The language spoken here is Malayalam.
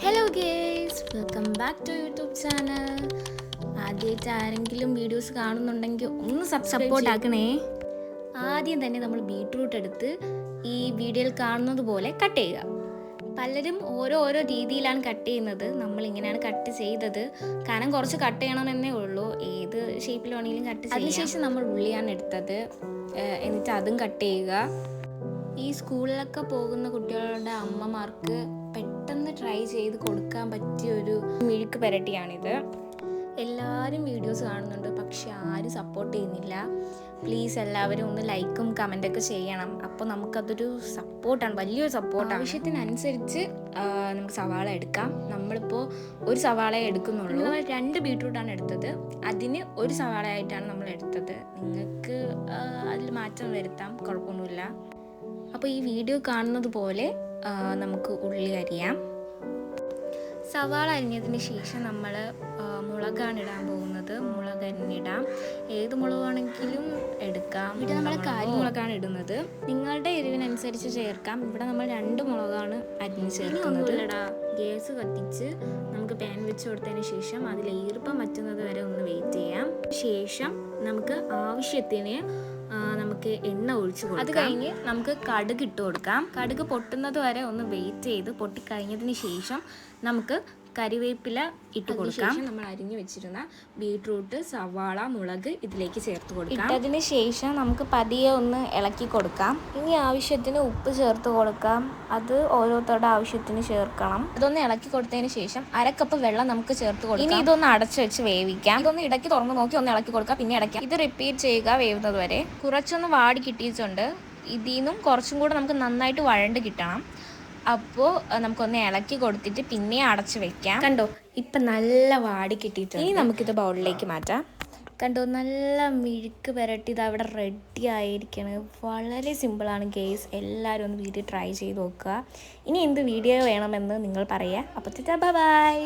Hello guys, welcome back to YouTube channel. ആദ്യമായിട്ട് ആരെങ്കിലും വീഡിയോസ് കാണുന്നുണ്ടെങ്കിൽ ഒന്ന് സപ്പോർട്ട് ആക്കണേ. ആദ്യം തന്നെ നമ്മൾ ബീട്രൂട്ട് എടുത്ത് ഈ വീഡിയോയിൽ കാണുന്നത് പോലെ കട്ട് ചെയ്യുക. പലരും ഓരോ രീതിയിലാണ് കട്ട് ചെയ്യുന്നത്. നമ്മളിങ്ങനെയാണ് കട്ട് ചെയ്തത്. കനം കുറച്ച് കട്ട് ചെയ്യണമെന്നേ ഉള്ളൂ. ഏത് ഷേപ്പിൽ വേണമെങ്കിലും കട്ട് ചെയ്യാം. അതിനുശേഷം നമ്മൾ ഉള്ളിയാണ് എടുത്തത്. എന്നിട്ട് അതും കട്ട് ചെയ്യുക. ഈ സ്കൂളിലൊക്കെ പോകുന്ന കുട്ടികളുടെ അമ്മമാർക്ക് പെട്ടെന്ന് ട്രൈ ചെയ്ത് കൊടുക്കാൻ പറ്റിയൊരു മെഴുക്ക് പുരട്ടിയാണിത്. എല്ലാവരും വീഡിയോസ് കാണുന്നുണ്ട്, പക്ഷെ ആരും സപ്പോർട്ട് ചെയ്യുന്നില്ല. പ്ലീസ് എല്ലാവരും ഒന്ന് ലൈക്കും കമൻറ്റൊക്കെ ചെയ്യണം. അപ്പോൾ നമുക്കതൊരു സപ്പോർട്ടാണ്, വലിയൊരു സപ്പോർട്ടാണ്. ആവശ്യത്തിനനുസരിച്ച് നമുക്ക് സവാള എടുക്കാം. നമ്മളിപ്പോൾ ഒരു സവാള എടുക്കുന്നുള്ളൂ. നമ്മൾ 2 ബീട്രൂട്ടാണ് എടുത്തത്. അതിന് ഒരു സവാള ആയിട്ടാണ് നമ്മൾ എടുത്തത്. നിങ്ങൾക്ക് അതിൽ മാറ്റം വരുത്താം, കുഴപ്പമൊന്നുമില്ല. അപ്പോൾ ഈ വീഡിയോ കാണുന്നത് പോലെ നമുക്ക് ഉള്ളി അരിയാം. സവാള അരിഞ്ഞതിന് ശേഷം നമ്മൾ മുളകാണ് ഇടാൻ പോകുന്നത്. മുളക് അരിഞ്ഞിടാം. ഏത് മുളകാണെങ്കിലും എടുക്കാം. ഇവിടെ നമ്മൾ കാരിമുളകാണ് ഇടുന്നത്. നിങ്ങളുടെ എരിവിനനുസരിച്ച് ചേർക്കാം. ഇവിടെ നമ്മൾ 2 മുളകാണ് അരിഞ്ഞ് ചേർക്കുന്നത്. ഗ്യാസ് കത്തിച്ച് നമുക്ക് പാൻ വെച്ച് കൊടുത്തതിന് ശേഷം അതിൽ ഈർപ്പം വറ്റുന്നത് വരെ ഒന്ന് വെയിറ്റ് ചെയ്യാം. ശേഷം നമുക്ക് ആവശ്യത്തിന് നമുക്ക് എണ്ണ ഒഴിച്ച് കൊടുക്കാം. അത് കഴിഞ്ഞ് നമുക്ക് കടുക് ഇട്ട് കൊടുക്കാം. കടുക് പൊട്ടുന്നത് വരെ ഒന്ന് വെയിറ്റ് ചെയ്ത് പൊട്ടിക്കഴിഞ്ഞതിന് ശേഷം നമുക്ക് കറിവേപ്പില ഇട്ട് കൊടുക്കാം. നമ്മൾ അരിഞ്ഞു വെച്ചിരുന്ന ബീട്രൂട്ട്, സവാള, മുളക് ഇതിലേക്ക് ചേർത്ത് കൊടുക്കാം. ഇട്ടതിന് ശേഷം നമുക്ക് പതിയെ ഒന്ന് ഇളക്കി കൊടുക്കാം. ഇനി ആവശ്യത്തിന് ഉപ്പ് ചേർത്ത് കൊടുക്കാം. അത് ഓരോരുത്തരുടെ ആവശ്യത്തിന് ചേർക്കണം. ഇതൊന്ന് ഇളക്കി കൊടുത്തതിന് ശേഷം 1/2 കപ്പ് വെള്ളം നമുക്ക് ചേർത്ത് കൊടുക്കാം. ഇനി ഇതൊന്ന് അടച്ചു വെച്ച് വേവിക്കാം. ഇതൊന്ന് ഇടയ്ക്ക് തുറന്ന് നോക്കി ഒന്ന് ഇളക്കി കൊടുക്കാം, പിന്നെ ഇടയ്ക്കാം. ഇത് റിപ്പീറ്റ് ചെയ്യുക വേവുന്നത് വരെ. കുറച്ചൊന്ന് വാടി കിട്ടിയിട്ടുണ്ട്. ഇതിൽ നിന്നും കുറച്ചും കൂടെ നമുക്ക് നന്നായിട്ട് വഴണ്ട് കിട്ടണം. അപ്പോൾ നമുക്കൊന്ന് ഇളക്കി കൊടുത്തിട്ട് പിന്നെ അടച്ച് വെക്കാം. കണ്ടോ, ഇപ്പം നല്ല വാടി കിട്ടിയിട്ടുണ്ട്. ഇനി നമുക്കിത് ബൗളിലേക്ക് മാറ്റാം. കണ്ടോ, നല്ല മെഴുക്ക് പുരട്ടി ഇത് അവിടെ റെഡി ആയിരിക്കണം. വളരെ സിമ്പിളാണ് ഗേസ്. എല്ലാവരും ഒന്ന് വീഡിയോ ട്രൈ ചെയ്ത് നോക്കുക. ഇനി എന്ത് വീഡിയോ വേണമെന്ന് നിങ്ങൾ പറയുക. അപ്പോൾ ബൈ.